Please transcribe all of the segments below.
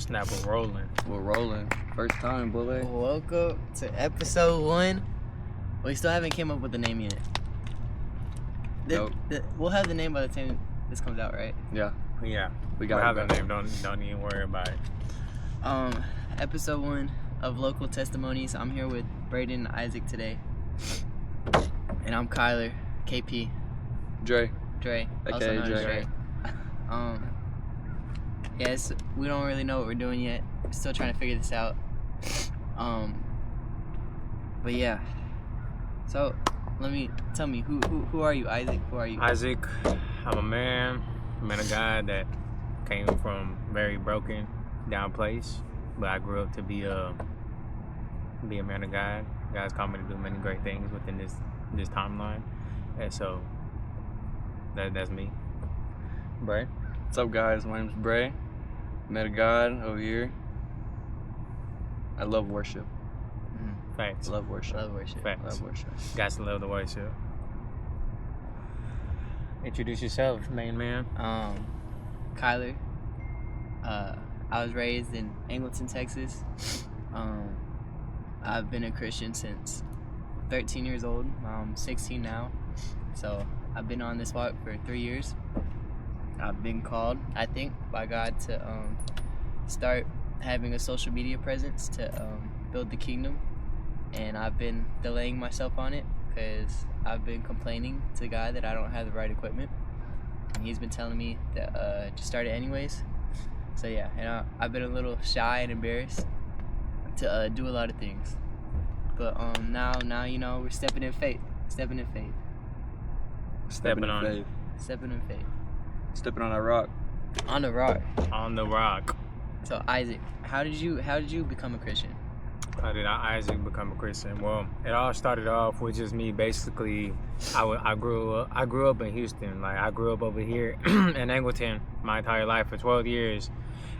Snap, we're rolling. We're rolling. First time, boy. Welcome to episode 1. We still haven't came up with the name yet. Nope. We'll have the name by the time this comes out, right? Yeah. Yeah. We got the name. Don't even worry about it. Episode 1 of Local Testimonies. I'm here with Braden and Isaac today. And I'm Kyler, KP. Dre. Also known as Dre. Yes, we don't really know what we're doing yet. We're still trying to figure this out. But yeah. So, tell me, who are you, Isaac? Who are you? Isaac, I'm a man of God that came from very broken down place, but I grew up to be a man of God. God's called me to do many great things within this timeline, and so that's me. Bray. What's up, guys? My name's Bray. Man of God over here. I love worship. Facts. Love worship. Facts. Love worship. Got to love the worship. Introduce yourself, main man. Kyler. I was raised in Angleton, Texas. I've been a Christian since 13 years old. I'm 16 now. So I've been on this walk for 3 years. I've been called, I think, by God to start having a social media presence to build the kingdom. And I've been delaying myself on it because I've been complaining to God that I don't have the right equipment. And He's been telling me that just start it anyways. So yeah, and I've been a little shy and embarrassed to do a lot of things. But now you know, we're stepping in faith. Stepping on faith. Stepping in faith. Stepping on that rock. On the rock. On the rock. So Isaac, how did you become a Christian? How did Isaac become a Christian? Well, it all started off with just me. Basically, I grew up in Houston. Like, I grew up over here in Angleton my entire life for 12 years,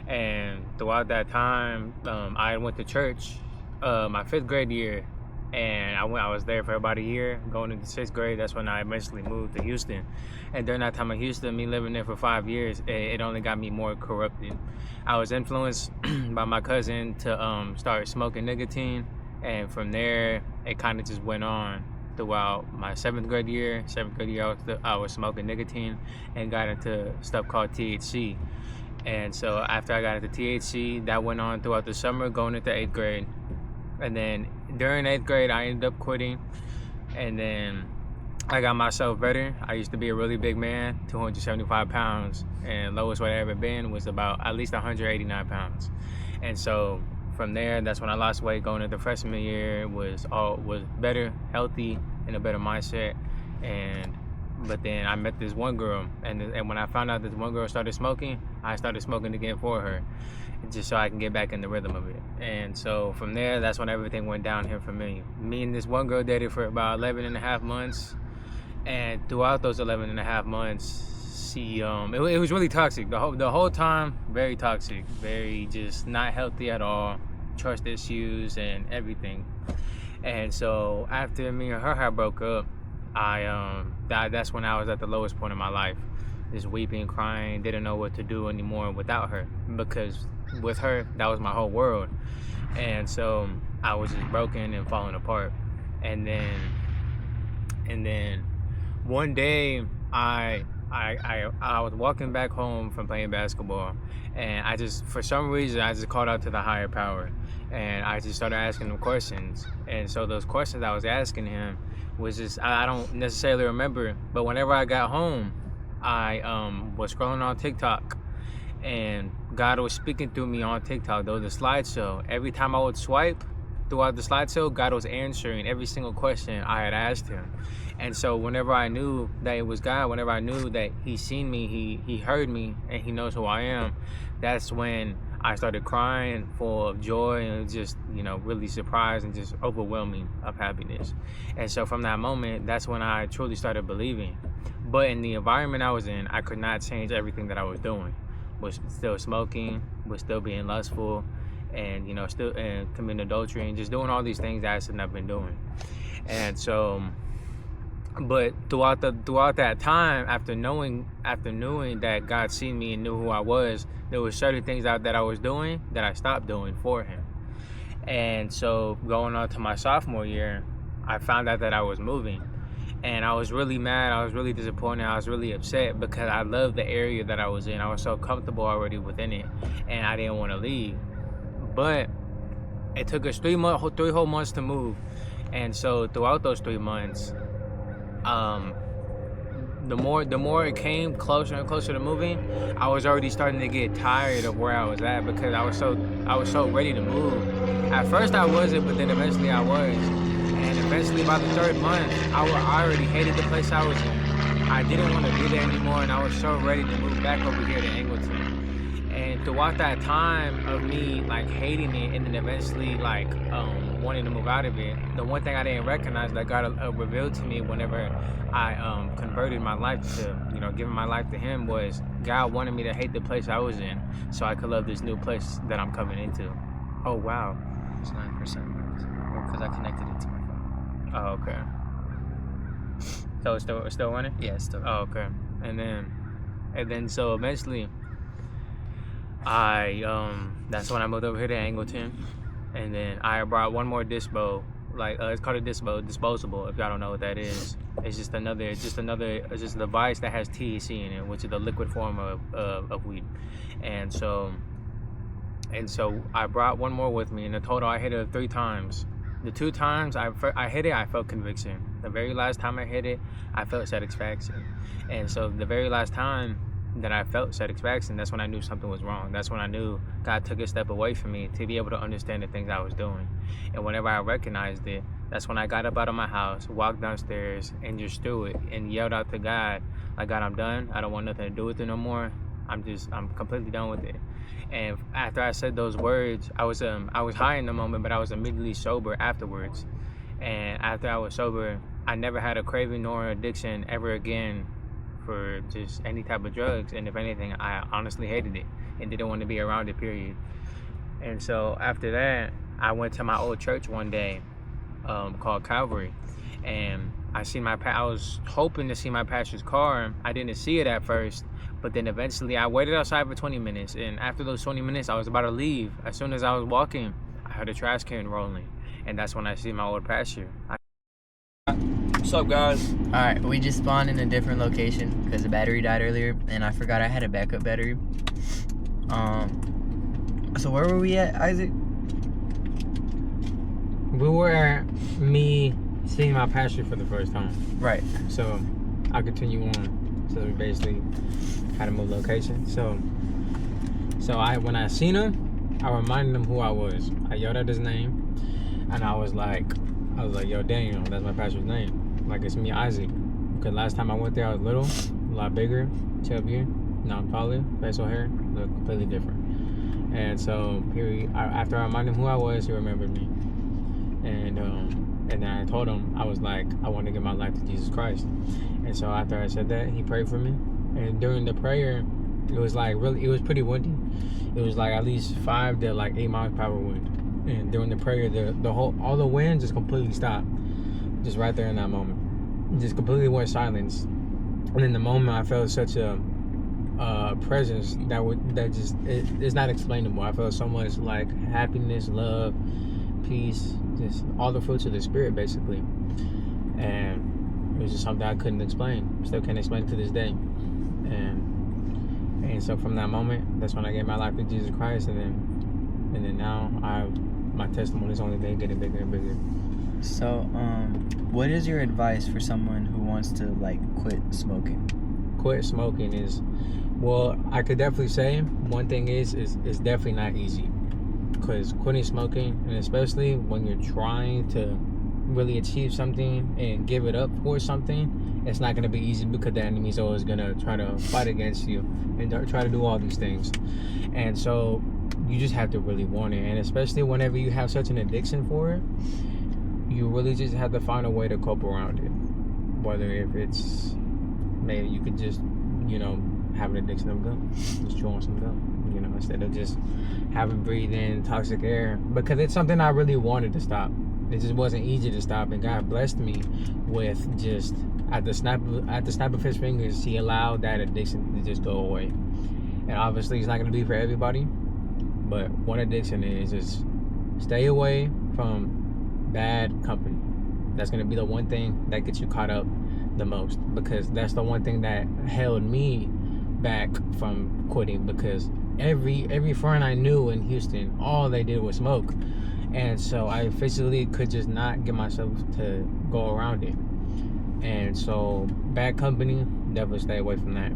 and throughout that time, I went to church my 5th grade year, and I was there for about a year. Going into 6th grade, that's when I eventually moved to Houston. And during that time in Houston, me living there for 5 years, it only got me more corrupted. I was influenced by my cousin to start smoking nicotine, and from there, it kind of just went on throughout my 7th grade year. 7th grade year, I was smoking nicotine and got into stuff called THC. And so after I got into THC, that went on throughout the summer, going into 8th grade. And then during 8th grade, I ended up quitting, and then I got myself better. I used to be a really big man, 275 pounds, and lowest weight I ever been was about at least 189 pounds. And so from there, that's when I lost weight. Going into freshman year was better, healthy, and a better mindset. But then I met this one girl, and when I found out this one girl started smoking, I started smoking again for her, just so I can get back in the rhythm of it. And so from there, that's when everything went downhill for me. Me and this one girl dated for about 11 and a half months. And throughout those 11 and a half months, it was really toxic. The whole time, very toxic, very just not healthy at all, trust issues and everything. And so after me and her broke up, that's when I was at the lowest point in my life. Just weeping, crying, didn't know what to do anymore without her, because with her, that was my whole world. And so I was just broken and falling apart. And then one day I was walking back home from playing basketball, and for some reason I just called out to the higher power, and I just started asking him questions. And so those questions I was asking him was just, I don't necessarily remember, but whenever I got home, I was scrolling on TikTok, and God was speaking through me on TikTok. There was a slideshow. Every time I would swipe throughout the slideshow, God was answering every single question I had asked him. And so whenever I knew that it was God, whenever I knew that He seen me, He heard me, and He knows who I am, that's when I started crying, full of joy, and just, really surprised and just overwhelming of happiness. And so from that moment, that's when I truly started believing. But in the environment I was in, I could not change everything that I was doing. Was still smoking, was still being lustful, and still committing adultery, and just doing all these things that I shouldn't have been doing. And so But throughout that time, after knowing that God seen me and knew who I was, there were certain things that I was doing that I stopped doing for Him. And so going on to my sophomore year, I found out that I was moving. And I was really mad. I was really disappointed. I was really upset because I loved the area that I was in. I was so comfortable already within it, and I didn't want to leave. But it took us 3 whole months to move. And so throughout those 3 months, the more it came closer and closer to moving, I was already starting to get tired of where I was at because I was so ready to move. At first I wasn't, but then eventually I was. And eventually by the 3rd month, I already hated the place I was in. I didn't want to be there anymore, and I was so ready to move back over here to Angleton. And throughout that time of me like hating it, and then eventually like wanting to move out of it, the one thing I didn't recognize that God revealed to me whenever I converted my life to, giving my life to Him, was God wanted me to hate the place I was in so I could love this new place that I'm coming into. Oh wow. It's 9%. Because I connected it to my phone. Oh, okay. So it's still running? Yeah, it's still running. Oh, okay. And then so eventually that's when I moved over here to Angleton. And then I brought one more dispo, it's called a disposable, if y'all don't know what that is. It's just a device that has THC in it, which is the liquid form of weed. And so I brought one more with me. In the total, I hit it 3 times. The 2 times I hit it, I felt conviction. The very last time I hit it, I felt satisfaction. And so the very last time that I felt satisfaction, that's when I knew something was wrong. That's when I knew God took a step away from me to be able to understand the things I was doing. And whenever I recognized it, that's when I got up out of my house, walked downstairs, and just threw it and yelled out to God, like, God, I'm done. I don't want nothing to do with it no more. I'm completely done with it. And after I said those words, I was high in the moment, but I was immediately sober afterwards. And after I was sober, I never had a craving nor addiction ever again for just any type of drugs. And if anything, I honestly hated it and didn't want to be around it, period. And so after that, I went to my old church one day called Calvary, and I was hoping to see my pastor's car. I didn't see it at first, but then eventually I waited outside for 20 minutes, and after those 20 minutes, I was about to leave. As soon as I was walking, I heard a trash can rolling, and that's when I see my old pastor. What's up, guys? Alright, we just spawned in a different location because the battery died earlier, and I forgot I had a backup battery. So where were we at, Isaac? We were at me seeing my pastor for the first time. Right. So I'll continue on. So we basically had to move location. So when I seen him, I reminded him who I was. I yelled out his name, and I was like, yo, Daniel, that's my pastor's name. Like, it's me, Isaac. Because last time I went there, I was little, a lot bigger, chubbier. Now I'm taller, facial hair, look completely different. And so after I reminded him who I was, he remembered me. And then I told him, I was like, I want to give my life to Jesus Christ. And so after I said that, he prayed for me. And during the prayer, it was pretty windy. It was like at least 5 to 8 miles per hour wind. And during the prayer, all the wind just completely stopped. Just right there in that moment. It just completely went silence. And in the moment, I felt such a presence it's not explainable. I felt so much like happiness, love, peace, just all the fruits of the spirit, basically. And it was just something I couldn't explain. Still can't explain it to this day. And so from that moment, that's when I gave my life to Jesus Christ. And then now my testimony's only been getting bigger and bigger. So, what is your advice for someone who wants to quit smoking? Quit smoking is, well, I could definitely say one thing is definitely not easy. Because quitting smoking, and especially when you're trying to really achieve something and give it up for something, it's not going to be easy because the enemy's always going to try to fight against you and try to do all these things. And so you just have to really want it. And especially whenever you have such an addiction for it, you really just have to find a way to cope around it. Whether if it's, maybe you could just, have an addiction of gum, just chew on some gum, instead of just having breathe in toxic air. Because it's something I really wanted to stop. It just wasn't easy to stop, and God blessed me with just at the snap of his fingers, he allowed that addiction to just go away. And obviously, it's not going to be for everybody, but one addiction is just stay away from bad company. That's going to be the one thing that gets you caught up the most, because that's the one thing that held me back from quitting, because every friend I knew in Houston, all they did was smoke. And so I physically could just not get myself to go around it. And so bad company, definitely stay away from that.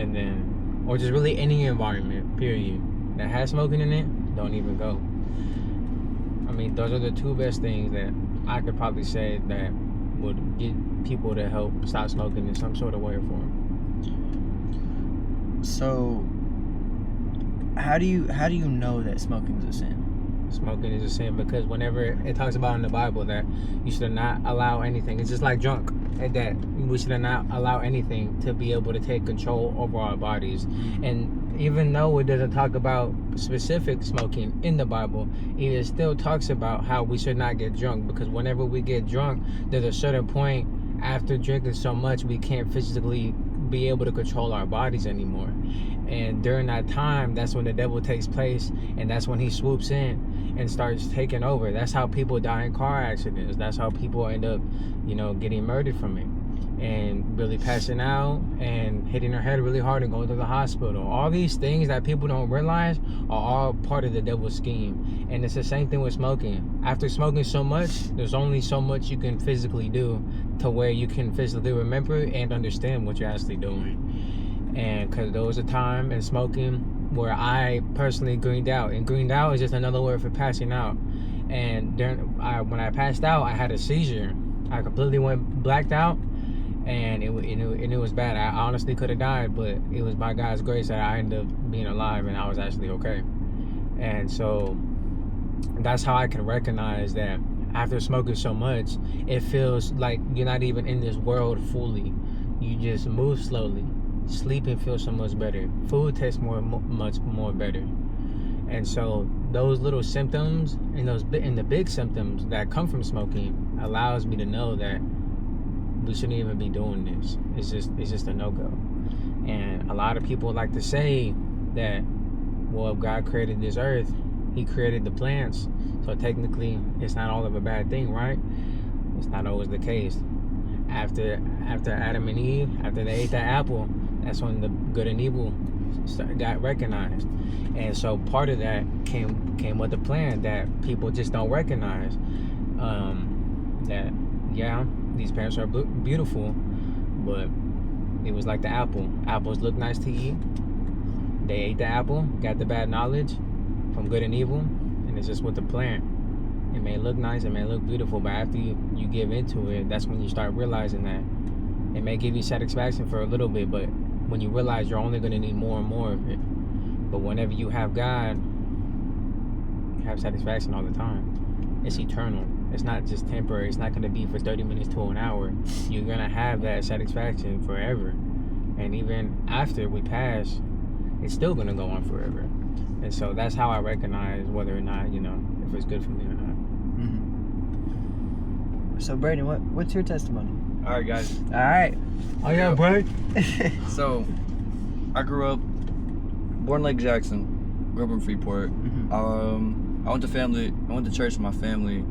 And then, or just really any environment, period, that has smoking in it, don't even go. I mean, those are the two best things that I could probably say that would get people to help stop smoking in some sort of way or form. So, how do you know that smoking is a sin? Smoking is a sin because whenever it talks about in the Bible that you should not allow anything, it's just like drunk, and that we should not allow anything to be able to take control over our bodies. And even though it doesn't talk about specific smoking in the Bible, it still talks about how we should not get drunk, because whenever we get drunk, there's a certain point after drinking so much we can't physically be able to control our bodies anymore. And during that time, that's when the devil takes place, and that's when he swoops in and starts taking over. That's how people die in car accidents. That's how people end up, getting murdered from it, and really passing out and hitting their head really hard and going to the hospital. All these things that people don't realize are all part of the devil's scheme. And it's the same thing with smoking. After smoking so much, there's only so much you can physically do to where you can physically remember and understand what you're actually doing. And because there was a time in smoking where I personally greened out. And greened out is just another word for passing out. And when I passed out, I had a seizure. I completely went blacked out. And it was bad. I honestly could have died, but it was by God's grace that I ended up being alive and I was actually okay. And so that's how I can recognize that after smoking so much, it feels like you're not even in this world fully. You just move slowly. Sleeping feels so much better. Food tastes much more better. And so those little symptoms and the big symptoms that come from smoking allows me to know that we shouldn't even be doing this. It's just a no-go. And a lot of people like to say that, well, if God created this earth, he created the plants, so technically it's not all of a bad thing, right? It's not always the case. After Adam and Eve, after they ate that apple, that's when the good and evil got recognized. And so part of that came with the plan that people just don't recognize. That, yeah, these plants are beautiful, but it was like the apple. Apples look nice to eat. They ate the apple, got the bad knowledge from good and evil, and it's just with the plant. It may look nice, it may look beautiful, but after you give into it, that's when you start realizing that it may give you satisfaction for a little bit, but when you realize you're only going to need more and more of it. But whenever you have God, you have satisfaction all the time. It's eternal. It's not just temporary. It's not going to be for 30 minutes to an hour. You're going to have that satisfaction forever. And even after we pass, it's still going to go on forever. And so that's how I recognize whether or not, if it's good for me or not. Mm-hmm. So, Brandon, what's your testimony? All right, guys. All right. Oh, yeah, bro. So, I grew up, born Lake Jackson, grew up in Freeport. Mm-hmm. I went to church with my family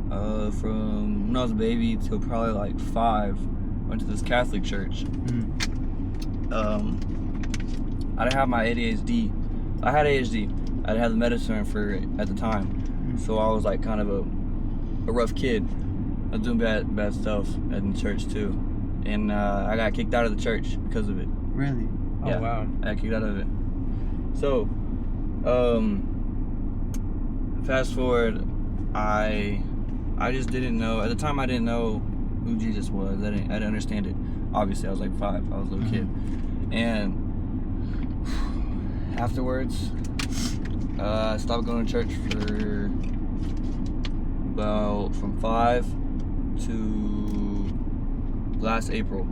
from when I was a baby till probably like 5. Went to this Catholic church. Mm-hmm. I didn't have my ADHD. I had ADHD. I didn't have the medicine for it at the time. Mm-hmm. So I was like kind of a rough kid. I was doing bad stuff at the church too. And I got kicked out of the church because of it. Really? Oh, Yeah, wow. I got kicked out of it. So, fast forward, I just didn't know. At the time, I didn't know who Jesus was. I didn't understand it. Obviously, I was like 5. I was a little kid. And afterwards, I stopped going to church for about from 5 to last April.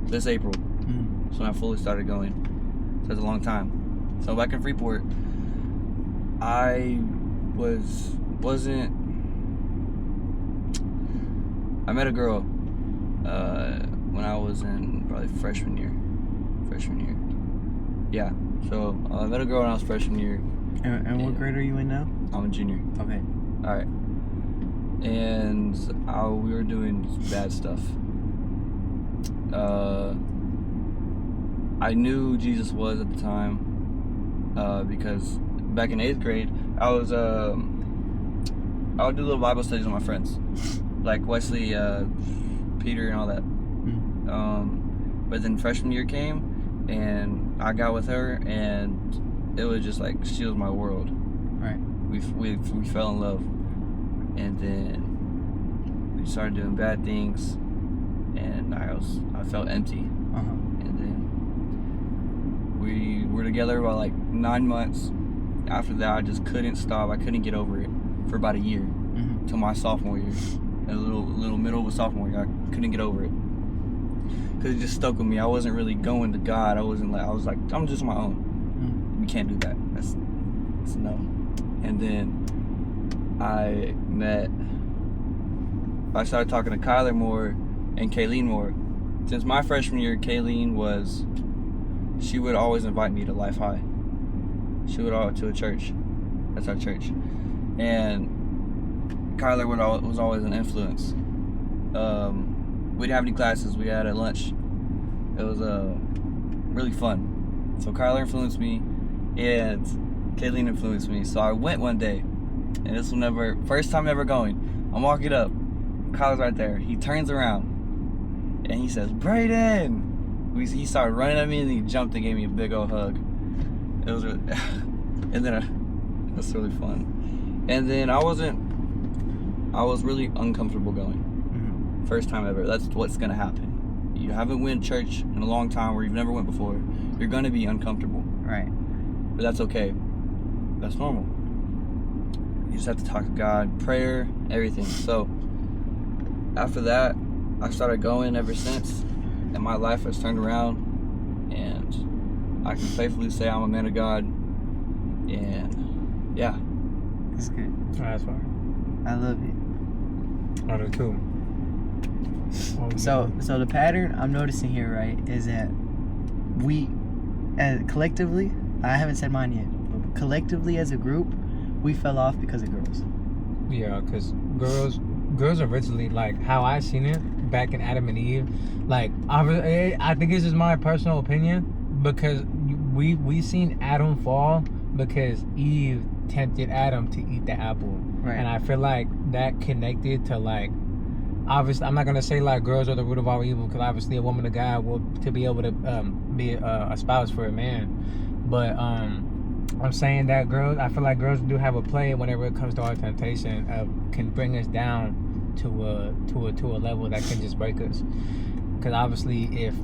This April. Mm-hmm. So when I fully started going. So that's a long time. So back in Freeport, I met a girl when I was in probably freshman year. Yeah. So I met a girl when I was freshman year. And what grade are you in now? I'm a junior. Okay. All right. And we were doing bad stuff. I knew who Jesus was at the time because back in 8th grade, I would do little Bible studies with my friends, like Wesley, Peter, and all that. But then freshman year came, and I got with her, and it was just like she was my world. Right. We fell in love, and then we started doing bad things, and I felt empty. And then we were together about like 9 months. After that, I just couldn't stop. I couldn't get over it for about a year, till my sophomore year, a little middle of a sophomore year. I couldn't get over it because it just stuck with me. I wasn't really going to God. I was like, I'm just on my own. We can't do that. That's no. And then I started talking to Kyler more and Kayleen more. Since my freshman year, Kayleen she would always invite me to Life High. She would to a church. That's our church. And Kyler was always an influence. We didn't have any classes. We had at lunch. It was really fun. So Kyler influenced me, and Kayleen influenced me. So I went one day, and this will first time ever going. I'm walking up. Kyler's right there. He turns around, and he says, "Brayden!" He started running at me, and he jumped and gave me a big old hug. It was really, and then it was really fun. And then I was really uncomfortable going. First time ever. That's what's gonna happen. You haven't went to church in a long time, or you've never went before. You're gonna be uncomfortable. Right. But that's okay. That's normal. You just have to talk to God, prayer, everything. So after that, I started going ever since, and my life has turned around, and I can faithfully say I'm a man of God. And yeah. That's good. Oh, that's fine. I love it. I do too. So the pattern I'm noticing here, right, is that we, collectively, I haven't said mine yet, but collectively as a group, we fell off because of girls. Yeah, because girls originally, like how I seen it back in Adam and Eve, like I think this is my personal opinion, because we seen Adam fall because Eve tempted Adam to eat the apple. Right. And I feel like that connected to, like, obviously, I'm not gonna say like girls are the root of all evil, because obviously a woman of God will to be able to be a spouse for a man. But I'm saying that I feel like girls do have a play whenever it comes to our temptation can bring us down to a level that can just break us. Because obviously, if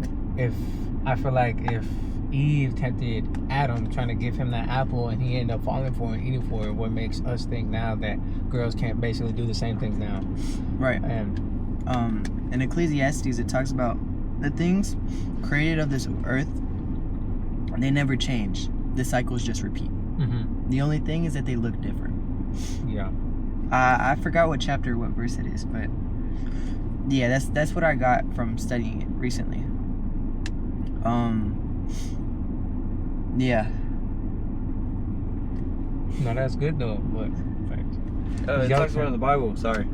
I feel like if Eve tempted Adam trying to give him that apple and he ended up falling for it and eating for it, what makes us think now that girls can't basically do the same things now. Right. And in Ecclesiastes, it talks about the things created of this earth, they never change. The cycles just repeat. The only thing is that they look different. Yeah. I forgot what verse it is, but yeah, that's what I got from studying it recently. Yeah. No, that's good though. But it talks about in the Bible. Sorry,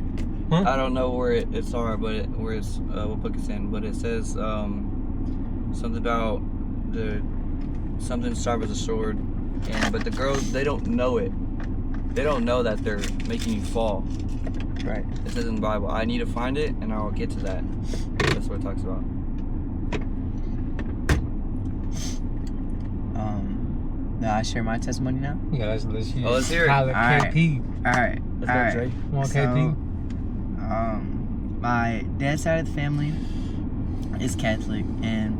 huh? I don't know where it's what book it's in, but it says something about something sharp as a sword, but the girls, they don't know it. They don't know that they're making you fall. Right. It says in the Bible. I need to find it, and I'll get to that. That's what it talks about. Now I share my testimony now. Yeah, let's hear. Oh, let's hear it. All right. KP. All right. Let's go, Dre. Come on, So, KP. My dad's side of the family is Catholic, and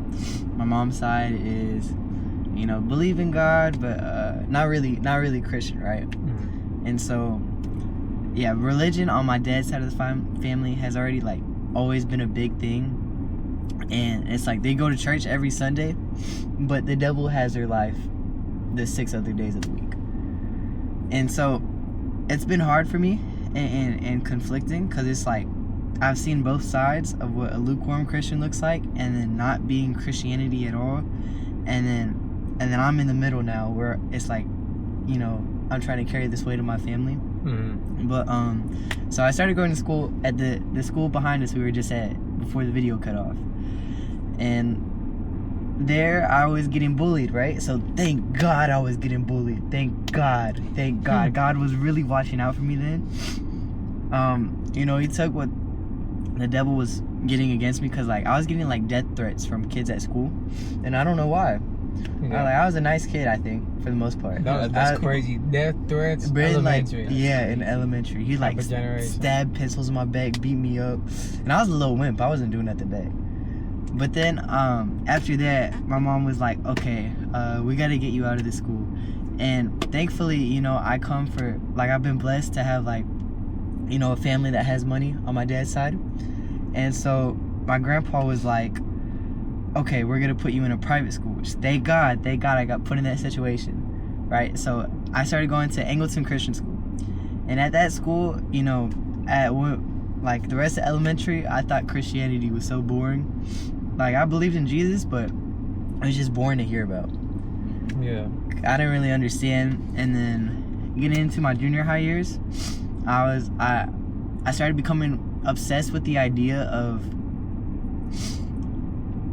my mom's side is, believe in God, but not really Christian, right? And so, yeah, religion on my dad's side of the family has already always been a big thing, and it's like they go to church every Sunday, but the devil has their life the 6 other days of the week. And so it's been hard for me and conflicting, because it's like I've seen both sides of what a lukewarm Christian looks like, and then not being Christianity at all, and then I'm in the middle now, where it's like, you know, I'm trying to carry this weight of my family. Mm-hmm. But so I started going to school at the school behind us we were just at before the video cut off, and there I was getting bullied, right? So thank God I was getting bullied. Thank God. God was really watching out for me then. You know, he took what the devil was getting against me, because like I was getting like death threats from kids at school, and I don't know why. Yeah. I was a nice kid, I think, for the most part. That's crazy. Death threats. Like, Elementary. yeah, in elementary, he like stabbed pencils in my back, beat me up, and I was a little wimp. I wasn't doing nothing bad. But then after that, my mom was like, okay, we got to get you out of this school. And thankfully, you know, I've been blessed to have like, you know, a family that has money on my dad's side. And so my grandpa was like, okay, we're going to put you in a private school, which thank God I got put in that situation, right? So I started going to Angleton Christian School. And at that school, you know, like the rest of elementary, I thought Christianity was so boring. Like, I believed in Jesus, but it was just boring to hear about. Yeah. I didn't really understand. And then getting into my junior high years, I started becoming obsessed with the idea of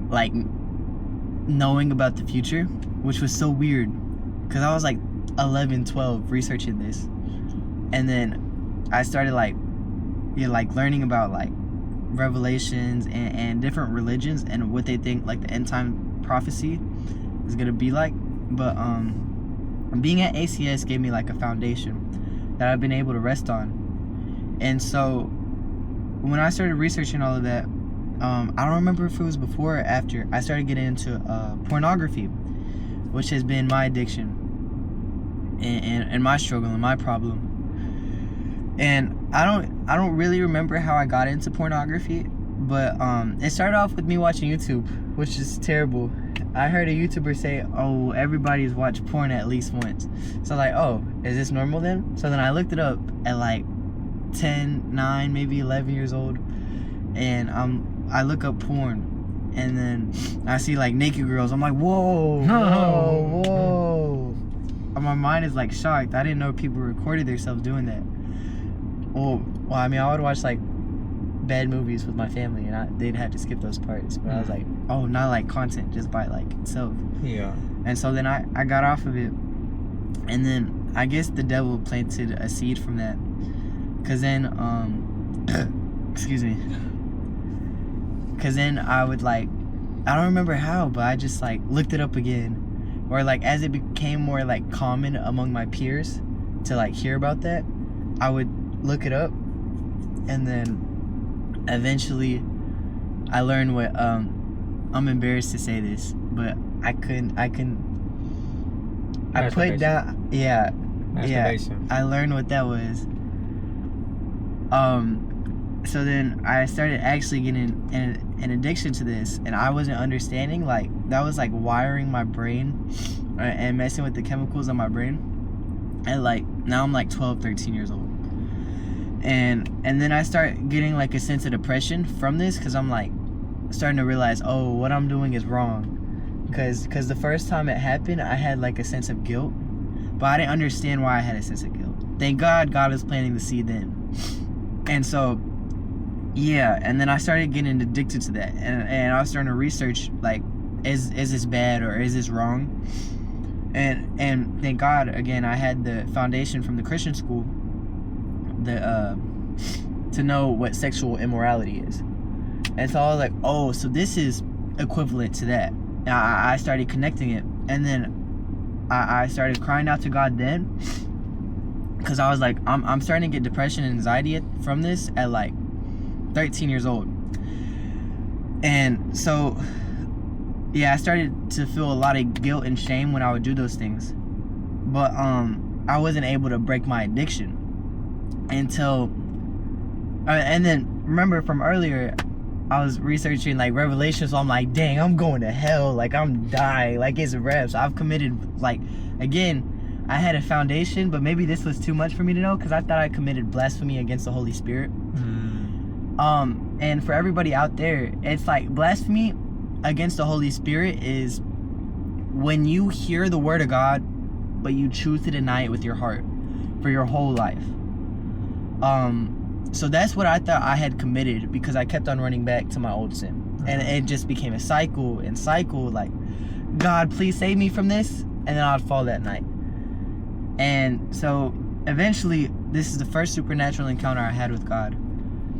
like knowing about the future, which was so weird, because I was like 11, 12 researching this. And then I started like learning about like revelations and different religions and what they think like the end time prophecy is gonna be like. But being at ACS gave me like a foundation that I've been able to rest on. And so when I started researching all of that, I don't remember if it was before or after, I started getting into pornography, which has been my addiction and my struggle and my problem. And I don't really remember how I got into pornography, but it started off with me watching YouTube, which is terrible. I heard a YouTuber say, oh, everybody's watched porn at least once. So like, oh, is this normal then? So then I looked it up at like 10, 9, maybe 11 years old, and I look up porn, and then I see like naked girls. I'm like, whoa. And my mind is like shocked. I didn't know people recorded themselves doing that. Well, I mean, I would watch like bad movies with my family, and they'd have to skip those parts. But I was like, oh, not like content, just by like itself. Yeah. And so then I got off of it, and then I guess the devil planted a seed from that, cause then excuse me, cause then I would like, I don't remember how, but I just like looked it up again, or like as it became more like common among my peers to like hear about that, I would look it up, and then eventually I learned what I'm embarrassed to say this, but I put down, yeah, I learned what that was. So then I started actually getting an addiction to this, and I wasn't understanding, like that was like wiring my brain and messing with the chemicals on my brain, and like now I'm like 12, 13 years old. And then I start getting like a sense of depression from this, because I'm like starting to realize, oh, what I'm doing is wrong. Because the first time it happened, I had like a sense of guilt, but I didn't understand why I had a sense of guilt. Thank God was planting the seed then. And so, yeah, and then I started getting addicted to that. And I was starting to research, like, is this bad or is this wrong? And thank God, again, I had the foundation from the Christian school to know what sexual immorality is. And so I was like, oh, so this is equivalent to that. And I started connecting it, and then I started crying out to God then, because I was like, I'm starting to get depression and anxiety from this at like 13 years old. And so yeah, I started to feel a lot of guilt and shame when I would do those things, but I wasn't able to break my addiction until and then remember from earlier, I was researching like Revelation, so I'm like, dang, I'm going to hell, like I'm dying, like it's reps. I've committed, like, again, I had a foundation, but maybe this was too much for me to know, because I thought I committed blasphemy against the Holy Spirit. And for everybody out there, it's like blasphemy against the Holy Spirit is when you hear the word of God, but you choose to deny it with your heart for your whole life. So that's what I thought I had committed, because I kept on running back to my old sin. And it just became a cycle and cycle, like, God, please save me from this. And then I'd fall that night. And so eventually, this is the first supernatural encounter I had with God.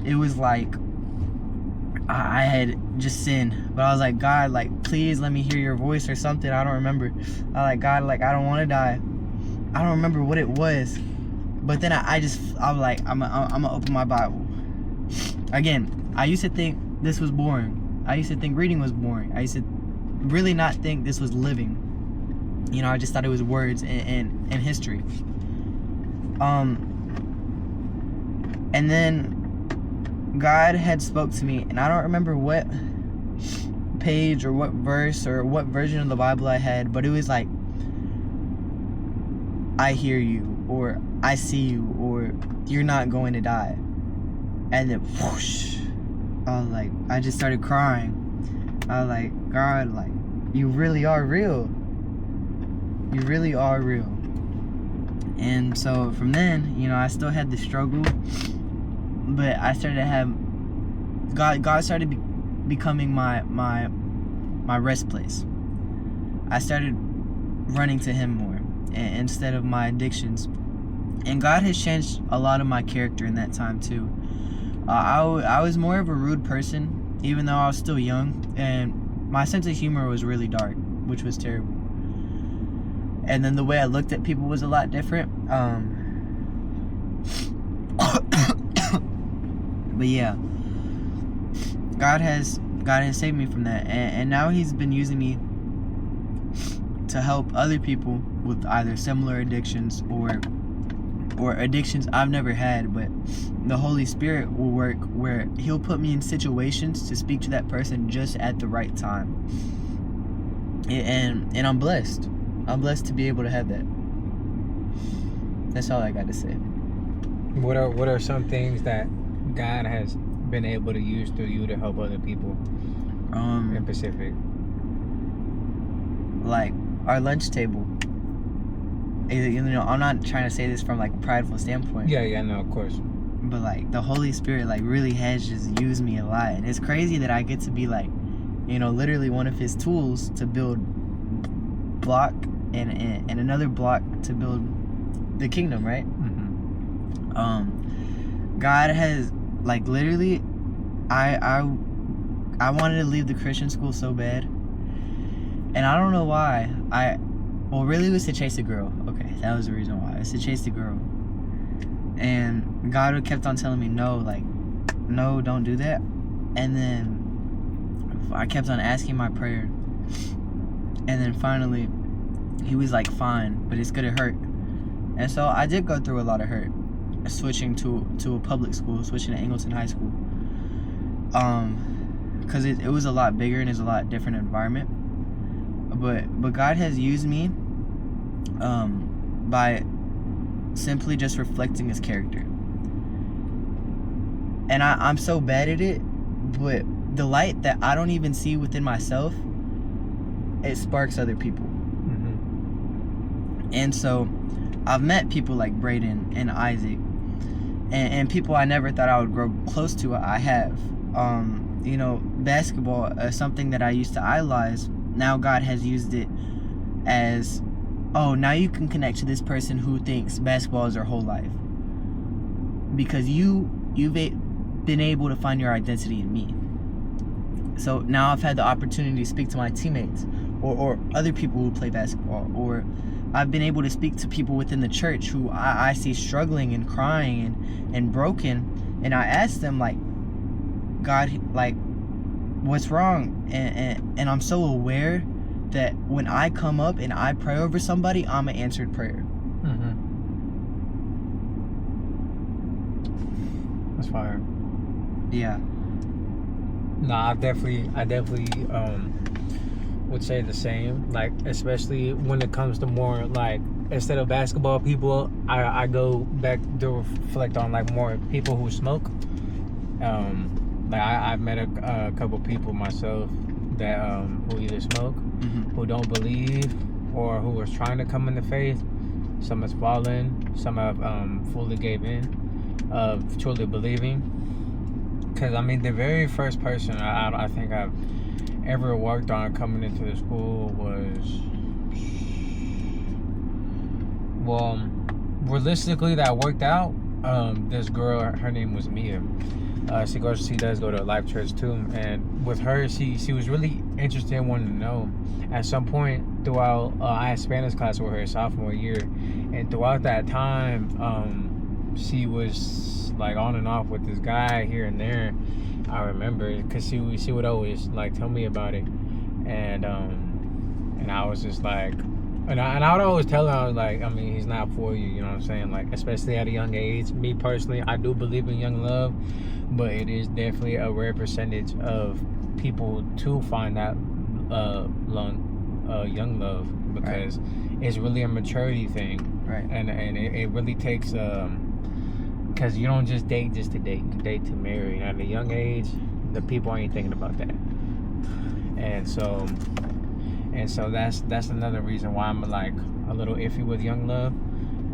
It was like I had just sinned, but I was like, God, like, please let me hear your voice or something. I don't remember. I like, God, like, I don't want to die. I don't remember what it was. But then I was like, I'm gonna open my Bible. Again, I used to think this was boring. I used to think reading was boring. I used to really not think this was living. You know, I just thought it was words and history. And then God had spoke to me, and I don't remember what page or what verse or what version of the Bible I had, but it was like, I hear you, or I see you, or you're not going to die. And then whoosh, I was like, I just started crying. I was like, God, like, you really are real. You really are real. And so from then, you know, I still had the struggle, but I started to have God started becoming my rest place. I started running to Him more instead of my addictions, and God has changed a lot of my character in that time too. I was more of a rude person, even though I was still young, and my sense of humor was really dark, which was terrible. And then the way I looked at people was a lot different. But yeah, God has saved me from that, and now He's been using me to help other people with either similar addictions or addictions I've never had. But the Holy Spirit will work where He'll put me in situations to speak to that person just at the right time. And I'm blessed. I'm blessed to be able to have that. That's all I got to say. What are some things that God has been able to use through you to help other people in Pacific? Like our lunch table. You know, I'm not trying to say this from like a prideful standpoint. Yeah, no, of course. But like the Holy Spirit like really has just used me a lot, and it's crazy that I get to be like, you know, literally one of His tools to build block and another block to build the kingdom, right? Mm-hmm. God has like literally, I wanted to leave the Christian school so bad, and I don't know why. Really it was to chase a girl. Okay, that was the reason why. It was to chase the girl, and God kept on telling me no, like, no, don't do that. And then I kept on asking my prayer, and then finally He was like, fine, but it's gonna hurt. And so I did go through a lot of hurt, switching to a public school, switching to Angleton High School, because it was a lot bigger and it's a lot different environment. But God has used me by simply just reflecting His character. And I'm so bad at it, but the light that I don't even see within myself, it sparks other people. And so I've met people like Braden and Isaac and people I never thought I would grow close to. I have. You know, basketball is something that I used to idolize. Now God has used it as, oh, now you can connect to this person who thinks basketball is their whole life. Because you've been able to find your identity in me. So now I've had the opportunity to speak to my teammates or other people who play basketball, or I've been able to speak to people within the church who I see struggling and crying and broken, and I ask them like, God, like, what's wrong? And I'm so aware that when I come up and I pray over somebody, I'm an answered prayer. That's fire. Yeah. No, I definitely would say the same. Like, especially when it comes to more like, instead of basketball people, I go back to reflect on like more people who smoke. Like I've met a couple people myself that who either smoke, who don't believe, or who was trying to come into faith. Some has fallen, some have fully gave in of truly believing. Because I mean, the very first person I think I've ever worked on coming into the school was, well, realistically that worked out. This girl, her name was Mia. She does go to a life church too, and with her, she was really interested in wanting to know. At some point throughout, I had Spanish class with her sophomore year, and throughout that time, she was like on and off with this guy here and there. I remember, because she would always like tell me about it, and I was just like, and I would always tell her, I was like, I mean, he's not for you, you know what I'm saying? Like, especially at a young age. Me personally, I do believe in young love, but it is definitely a rare percentage of people to find that young love, because it's really a maturity thing, Right. and it really takes because you don't just date just to date, you date to marry. And at a young age, the people ain't thinking about that, and so that's another reason why I'm like a little iffy with young love.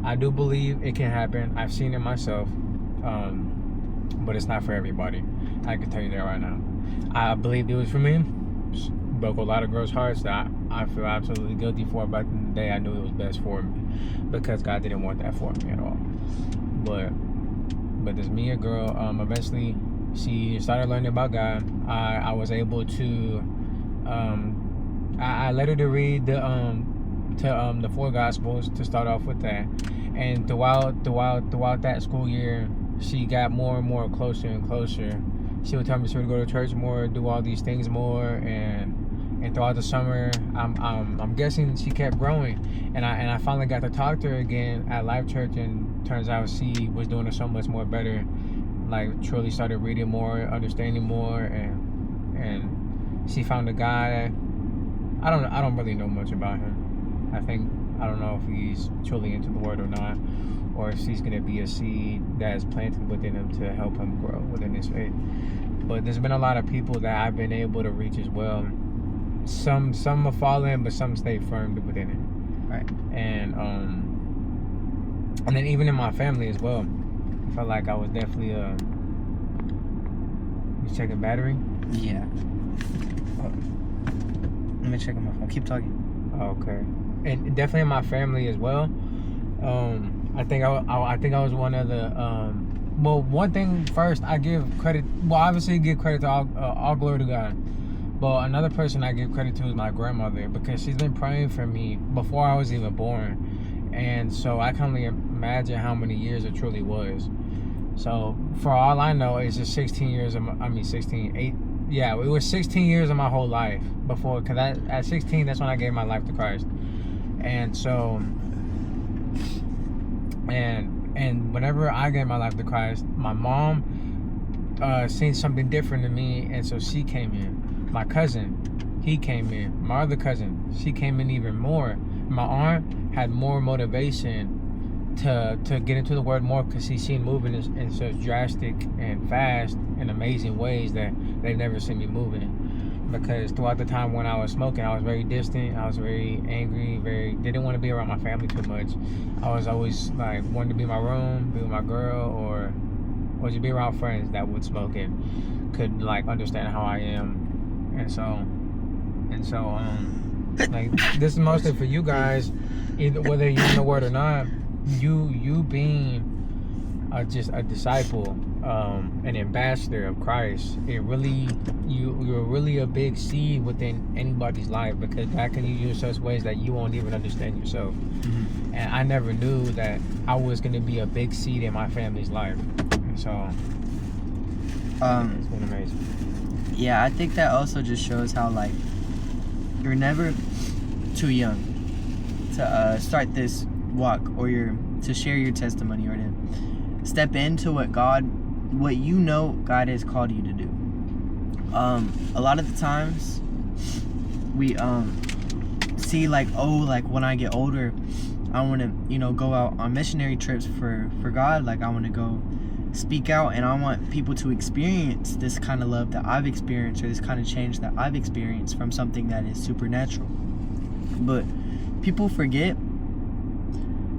I do believe it can happen. I've seen it myself, but it's not for everybody. I can tell you that right now. I believed it was for me. Broke a lot of girls' hearts that I feel absolutely guilty for. Back in the day, I knew it was best for me, because God didn't want that for me at all. But this Mia girl, eventually she started learning about God. I was able to, I let her to read the 4 Gospels to start off with that, and throughout that school year, she got more and more closer and closer. She would tell me she would go to church more, do all these things more, and throughout the summer, I'm guessing she kept growing, and I finally got to talk to her again at Life Church, and turns out she was doing it so much more better. Like, truly started reading more, understanding more, and she found a guy. I don't really know much about him. I don't know if he's truly into the Word or not, or if she's gonna be a seed that is planted within him to help him grow within his faith. But there's been a lot of people that I've been able to reach as well. Some have fallen, but some stay firm within it. Right. And then even in my family as well, I felt like I was definitely you checking battery? Yeah. Oh. Let me check on my phone. Keep talking. Okay. And definitely in my family as well. I think I was one of the well, one thing first, I give credit. Well, obviously give credit to all glory to God. But another person I give credit to is my grandmother, because she's been praying for me before I was even born, and so I can only imagine how many years it truly was. So for all I know, it's just 16 years of my, 16, 8. Yeah, it was 16 years of my whole life before, because at 16, that's when I gave my life to Christ. And so, and whenever I gave my life to Christ, my mom seen something different in me, and so she came in. My cousin, he came in. My other cousin, she came in even more. My aunt had more motivation to get into the Word more, because she's seen moving in such drastic and fast and amazing ways that they've never seen me moving. Because throughout the time when I was smoking, I was very distant. I was very angry, didn't want to be around my family too much. I was always like wanting to be in my room, be with my girl, or just be around friends that would smoke and could like understand how I am. And so like, this is mostly for you guys, either whether you're in the Word or not. You being just a disciple, an ambassador of Christ, it really, you're really a big seed within anybody's life, because God can use you in such ways that you won't even understand yourself. Mm-hmm. And I never knew that I was going to be a big seed in my family's life. And so it's been amazing. Yeah, I think that also just shows how, like, you're never too young to start this walk, or to share your testimony, or to step into what you know God has called you to do. A lot of the times we see like when I get older, I want to go out on missionary trips for God. Like, I want to go speak out, and I want people to experience this kind of love that I've experienced, or this kind of change that I've experienced from something that is supernatural. But people forget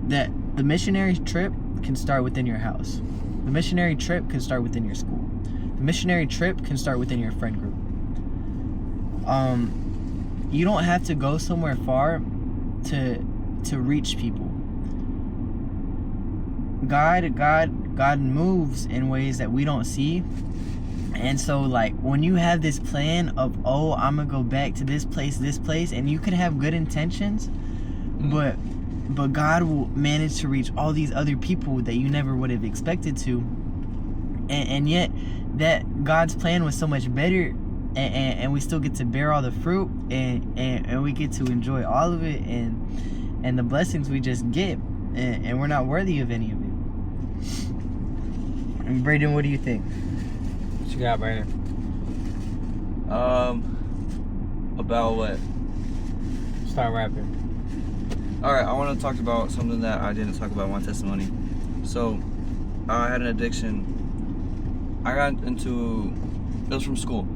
that the missionary trip can start within your house. The missionary trip can start within your school. The missionary trip can start within your friend group. You don't have to go somewhere far to reach people. God moves in ways that we don't see. And so, like, when you have this plan of, oh, I'm gonna go back to this place, and you could have good intentions, but God will manage to reach all these other people that you never would have expected to, and yet that God's plan was so much better, and we still get to bear all the fruit, and we get to enjoy all of it, and the blessings we just get, and we're not worthy of any of it. And Brayden, what do you think? What you got, Brandon? About what? Start rapping. Alright, I want to talk about something that I didn't talk about in my testimony. So, I had an addiction. I got into, it was from school.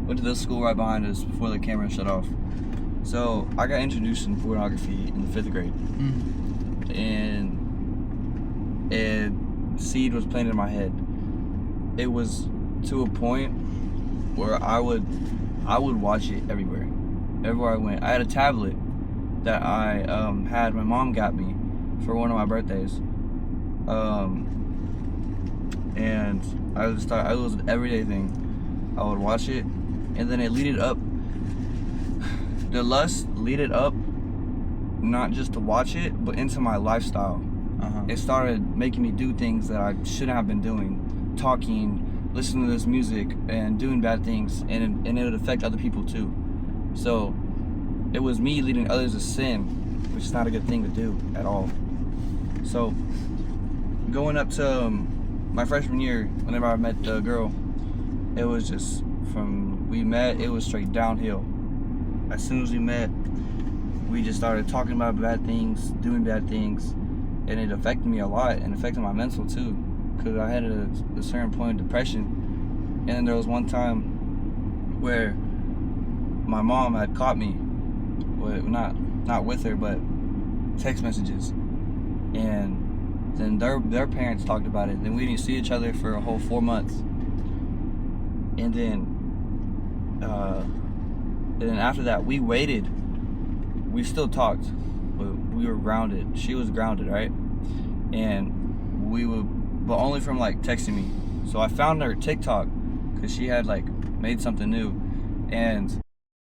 Went to this school right behind us before the camera shut off. So, I got introduced in pornography in the 5th grade. And seed was planted in my head. It was to a point where I would watch it everywhere I went. I had a tablet that I had, my mom got me for one of my birthdays, and I was an everyday thing. I would watch it, and then it leaded up. The lust leaded up, not just to watch it, but into my lifestyle. It started making me do things that I shouldn't have been doing, talking, listening to this music, and doing bad things, and it would affect other people too. So it was me leading others to sin, which is not a good thing to do at all. So going up to my freshman year, whenever I met the girl, it was just we met, it was straight downhill. As soon as we met, we just started talking about bad things, doing bad things, and it affected me a lot, and affected my mental too, because I had a certain point of depression. And then there was one time where my mom had caught me, not with her, but text messages, and then their parents talked about it. Then we didn't see each other for a whole 4 months, and then after that we waited. We still talked, but we were grounded. She was grounded, right? And but only from like texting me. So I found her TikTok because she had like made something new, and